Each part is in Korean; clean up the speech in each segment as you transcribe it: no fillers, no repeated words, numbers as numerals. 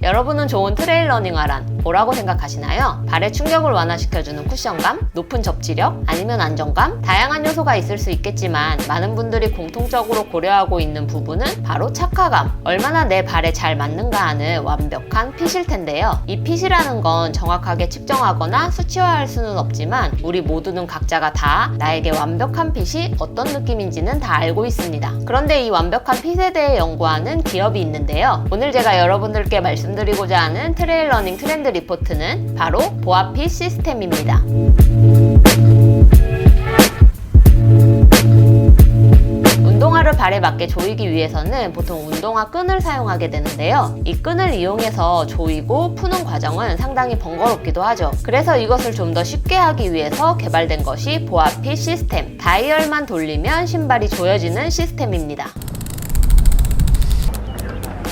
여러분은 좋은 트레일 러닝화란 뭐라고 생각하시나요? 발의 충격을 완화시켜주는 쿠션감, 높은 접지력, 아니면 안정감? 다양한 요소가 있을 수 있겠지만 많은 분들이 공통적으로 고려하고 있는 부분은 바로 착화감, 얼마나 내 발에 잘 맞는가 하는 완벽한 핏일 텐데요. 이 핏이라는 건 정확하게 측정하거나 수치화할 수는 없지만 우리 모두는 각자가 다 나에게 완벽한 핏이 어떤 느낌인지는 다 알고 있습니다. 그런데 이 완벽한 핏에 대해 연구하는 기업이 있는데요. 오늘 제가 여러분들께 말씀드리고자 하는 트레일 러닝 트렌드 리포트는 바로 보아핏 시스템입니다. 운동화를 발에 맞게 조이기 위해서는 보통 운동화 끈을 사용하게 되는데요. 이 끈을 이용해서 조이고 푸는 과정은 상당히 번거롭기도 하죠. 그래서 이것을 좀 더 쉽게 하기 위해서 개발된 것이 보아핏 시스템. 다이얼만 돌리면 신발이 조여지는 시스템입니다.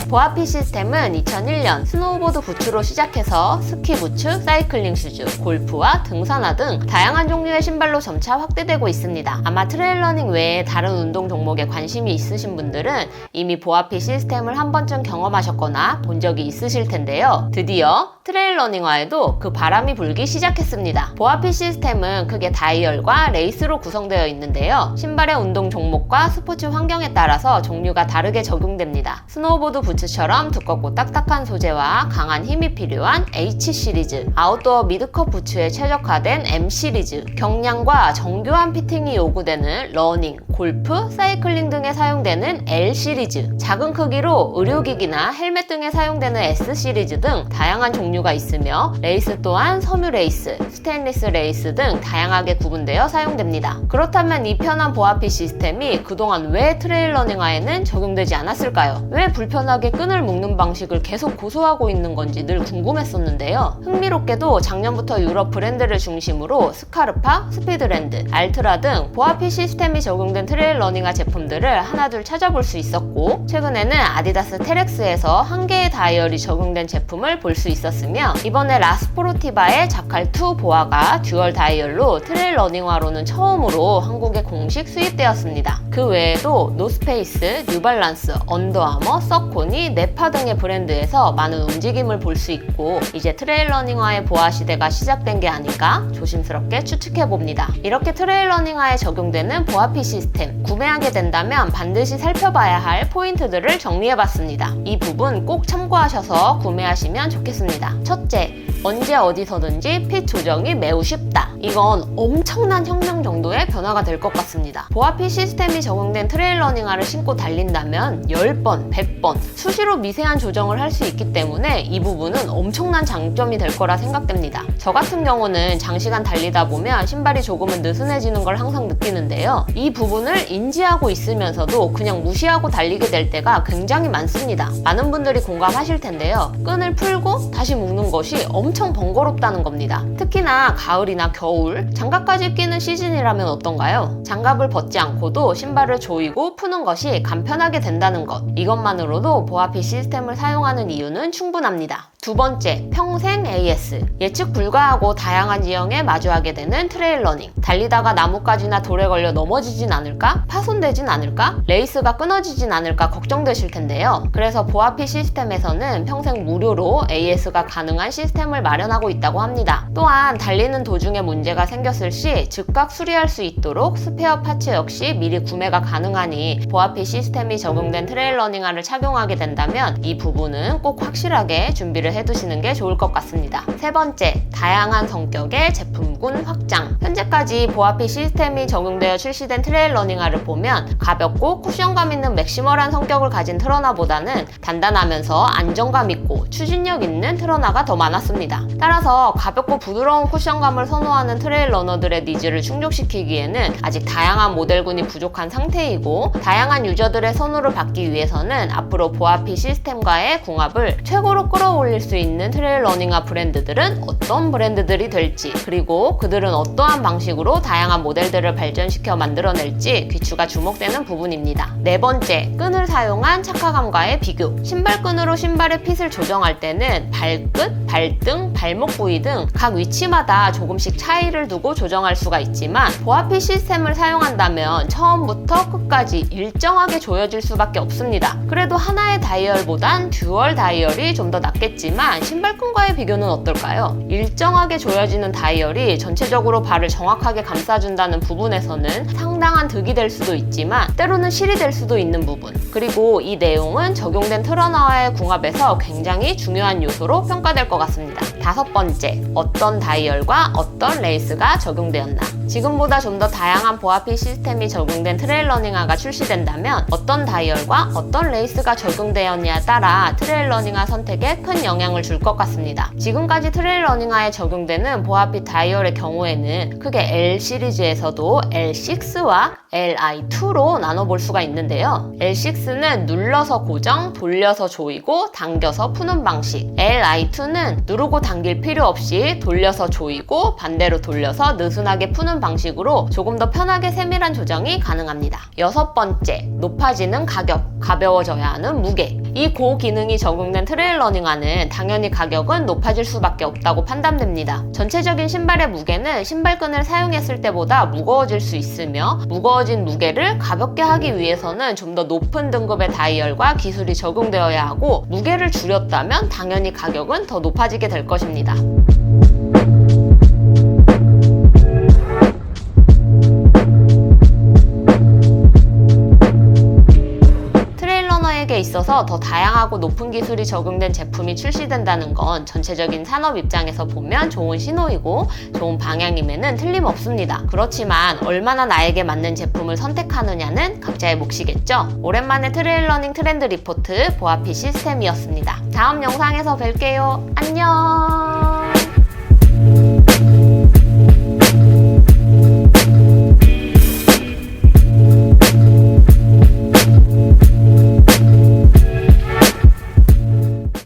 보아핏 시스템은 2001년 스노우보드 부츠로 시작해서 스키 부츠, 사이클링 슈즈, 골프와 등산화 등 다양한 종류의 신발로 점차 확대되고 있습니다. 아마 트레일 러닝 외에 다른 운동 종목에 관심이 있으신 분들은 이미 보아핏 시스템을 한 번쯤 경험하셨거나 본 적이 있으실 텐데요. 드디어 트레일 러닝화에도 그 바람이 불기 시작했습니다. 보아핏 시스템은 크게 다이얼과 레이스로 구성되어 있는데요. 신발의 운동 종목과 스포츠 환경에 따라서 종류가 다르게 적용됩니다. 스노우보드 부츠처럼 두껍고 딱딱한 소재와 강한 힘이 필요한 H 시리즈, 아웃도어 미드컵 부츠에 최적화된 M 시리즈, 경량과 정교한 피팅이 요구되는 러닝, 골프, 사이클링 등에 사용되는 L 시리즈, 작은 크기로 의료기기나 헬멧 등에 사용되는 S 시리즈 등 다양한 종류가 있으며 레이스 또한 섬유 레이스, 스테인리스 레이스 등 다양하게 구분되어 사용됩니다. 그렇다면 이 편한 보아핏 시스템이 그동안 왜 트레일 러닝화에는 적용되지 않았을까요? 왜 불편하게 끈을 묶는 방식을 계속 고수하고 있는 건지 늘 궁금했었는데요. 흥미롭게도 작년부터 유럽 브랜드를 중심으로 스카르파, 스피드랜드, 알트라 등 보아핏 시스템이 적용된 트레일 러닝화 제품들을 하나둘 찾아볼 수 있었고, 최근에는 아디다스 테렉스에서 한 개의 다이얼이 적용된 제품을 볼 수 있었으며, 이번에 라스포르티바의 자칼2 보아가 듀얼 다이얼로 트레일 러닝화로는 처음으로 한국에 공식 수입되었습니다. 그 외에도 노스페이스, 뉴발란스, 언더아머, 서코니, 네파 등의 브랜드에서 많은 움직임을 볼 수 있고, 이제 트레일 러닝화의 보아 시대가 시작된 게 아닐까 조심스럽게 추측해봅니다. 이렇게 트레일 러닝화에 적용되는 보아핏 시스템, 구매하게 된다면 반드시 살펴봐야 할 포인트들을 정리해봤습니다. 이 부분 꼭 참고하셔서 구매하시면 좋겠습니다. 첫째, 언제 어디서든지 핏 조정이 매우 쉽다. 이건 엄청난 혁명 정도의 변화가 될 것 같습니다. 보아핏 시스템이 적용된 트레일 러닝화를 신고 달린다면 10번, 100번 수시로 미세한 조정을 할 수 있기 때문에 이 부분은 엄청난 장점이 될 거라 생각됩니다. 저 같은 경우는 장시간 달리다 보면 신발이 조금은 느슨해지는 걸 항상 느끼는데요. 이 부분을 인지하고 있으면서도 그냥 무시하고 달리게 될 때가 굉장히 많습니다. 많은 분들이 공감하실 텐데요. 끈을 풀고 다시 묶는 것이 엄청 번거롭다는 겁니다. 특히나 가을이나 겨울, 장갑까지 끼는 시즌이라면 어떤가요? 장갑을 벗지 않고도 신발을 조이고 푸는 것이 간편하게 된다는 것, 이것만으로도 보아핏 시스템을 사용하는 이유는 충분합니다. 두 번째, 평생 AS. 예측 불가하고 다양한 지형에 마주하게 되는 트레일 러닝. 달리다가 나뭇가지나 돌에 걸려 넘어지진 않을까? 파손되진 않을까? 레이스가 끊어지진 않을까 걱정되실 텐데요. 그래서 보아핏 시스템에서는 평생 무료로 AS가 가능한 시스템을 마련하고 있다고 합니다. 또한 달리는 도중에 문제가 생겼을 시 즉각 수리할 수 있도록 스페어 파츠 역시 미리 구매가 가능하니 보아핏 시스템이 적용된 트레일 러닝화를 착용하게 된다면 이 부분은 꼭 확실하게 준비를 해두시는 게 좋을 것 같습니다. 세 번째, 다양한 성격의 제품군 확장. 현재까지 보아핏 시스템이 적용되어 출시된 트레일 러닝화를 보면 가볍고 쿠션감 있는 맥시멀한 성격을 가진 트러나보다는 단단하면서 안정감 있고 추진력 있는 트러나가 더 많았습니다. 따라서 가볍고 부드러운 쿠션감을 선호하는 트레일 러너들의 니즈를 충족시키기에는 아직 다양한 모델군이 부족한 상태이고, 다양한 유저들의 선호를 받기 위해서는 앞으로 보아핏 시스템과의 궁합을 최고로 끌어올릴 수 있는 트레일 러닝화 브랜드들은 어떤 브랜드들이 될지, 그리고 그들은 어떠한 방식으로 다양한 모델들을 발전시켜 만들어낼지 귀추가 주목되는 부분입니다. 네 번째, 끈을 사용한 착화감과의 비교. 신발끈으로 신발의 핏을 조정할 때는 발끝, 발등, 발목 부위 등 각 위치마다 조금씩 차이를 두고 조정할 수가 있지만 보아핏 시스템을 사용한다면 처음부터 끝까지 일정하게 조여질 수밖에 없습니다. 그래도 하나의 다이얼보단 듀얼 다이얼이 좀 더 낫겠지만 신발끈과의 비교는 어떨까요? 일정하게 조여지는 다이얼이 전체적으로 발을 정확하게 감싸준다는 부분에서는 상당한 득이 될 수도 있지만 때로는 실이 될 수도 있는 부분, 그리고 이 내용은 적용된 트러너와의 궁합에서 굉장히 중요한 요소로 평가될 것 같습니다. 다섯 번째, 어떤 다이얼과 어떤 레이스가 적용되었나. 지금보다 좀 더 다양한 보아핏 시스템이 적용된 트레일 러닝화가 출시된다면 어떤 다이얼과 어떤 레이스가 적용되었냐에 따라 트레일 러닝화 선택에 큰 영향을 줄 것 같습니다. 지금까지 트레일 러닝화에 적용되는 보아핏 다이얼의 경우에는 크게 L 시리즈에서도 L6와 Li2로 나눠볼 수가 있는데요. L6는 눌러서 고정, 돌려서 조이고 당겨서 푸는 방식, Li2는 누르고 당길 필요 없이 돌려서 조이고 반대로 돌려서 느슨하게 푸는 방식으로 조금 더 편하게 세밀한 조정이 가능합니다. 여섯 번째, 높아지는 가격, 가벼워져야 하는 무게. 이 고기능이 적용된 트레일 러닝화는 당연히 가격은 높아질 수밖에 없다고 판단됩니다. 전체적인 신발의 무게는 신발끈을 사용했을 때보다 무거워질 수 있으며 무거워진 무게를 가볍게 하기 위해서는 좀 더 높은 등급의 다이얼과 기술이 적용되어야 하고, 무게를 줄였다면 당연히 가격은 더 높아지게 될 것입니다. 에 있어서 더 다양하고 높은 기술이 적용된 제품이 출시된다는 건 전체적인 산업 입장에서 보면 좋은 신호이고 좋은 방향임에는 틀림없습니다. 그렇지만 얼마나 나에게 맞는 제품을 선택하느냐는 각자의 몫이겠죠. 오랜만에 트레일 러닝 트렌드 리포트 보아핏 시스템이었습니다. 다음 영상에서 뵐게요. 안녕.